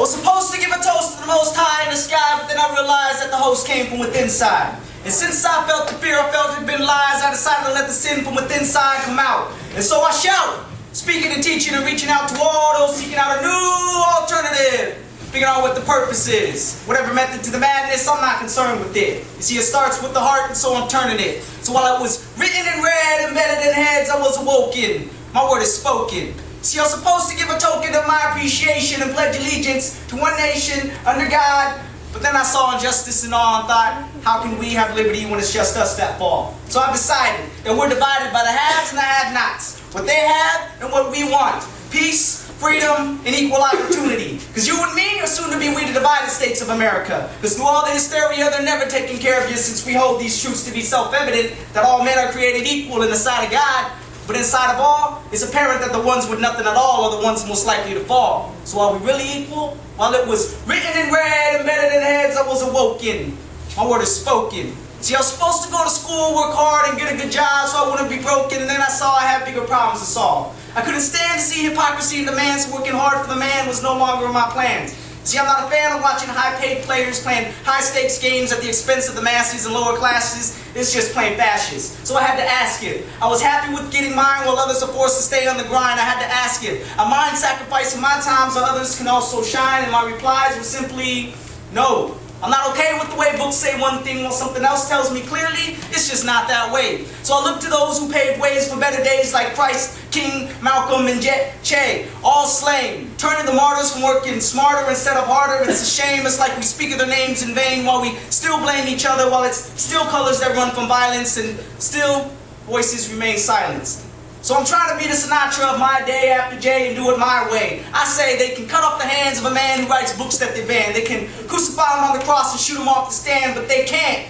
was supposed to give a toast to the Most High in the sky, but then I realized that the host came from within side. And since I felt the fear, I felt it had been lies, I decided to let the sin from within side come out. And so I shout, speaking and teaching and reaching out to all those seeking out a new alternative. Figuring out what the purpose is. Whatever method to the madness, I'm not concerned with it. You see, it starts with the heart, and so I'm turning it. So while it was written in red, embedded in heads, I was awoken. My word is spoken. See, I'm supposed to give a token of my appreciation and pledge allegiance to one nation under God. But then I saw injustice and all and thought, how can we have liberty when it's just us that fall? So I've decided that we're divided by the haves and the have-nots. What they have and what we want. Peace, freedom, and equal opportunity. Because you and me are soon to be we the divided states of America. Because through all the hysteria, they're never taking care of you, since we hold these truths to be self-evident, that all men are created equal in the sight of God. But inside of all, it's apparent that the ones with nothing at all are the ones most likely to fall. So are we really equal? While it was written in red, embedded in heads, I was awoken. My word is spoken. See, I was supposed to go to school, work hard, and get a good job so I wouldn't be broken, and then I saw I had bigger problems to solve. I couldn't stand to see hypocrisy in demands, so working hard for the man was no longer in my plans. See, I'm not a fan of watching high-paid players playing high-stakes games at the expense of the masses and lower classes. It's just plain fascist. So I had to ask it. I was happy with getting mine while others are forced to stay on the grind. I had to ask it. Am I sacrificing my time so others can also shine? And my replies were simply, no. I'm not okay with the way books say one thing while something else tells me clearly it's just not that way. So I look to those who paved ways for better days like Christ, King, Malcolm, and Che, all slain, turning the martyrs from working smarter instead of harder. It's a shame. It's like we speak of their names in vain while we still blame each other, while it's still colors that run from violence and still voices remain silenced. So I'm trying to be the Sinatra of my day after Jay and do it my way. I say they can cut off the hands of a man who writes books that they ban. They can crucify him on the cross and shoot him off the stand, but they can't.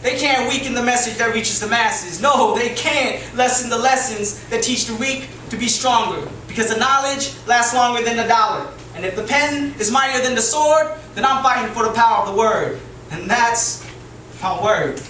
They can't weaken the message that reaches the masses. No, they can't lessen the lessons that teach the weak to be stronger. Because the knowledge lasts longer than the dollar. And if the pen is mightier than the sword, then I'm fighting for the power of the word. And that's my word.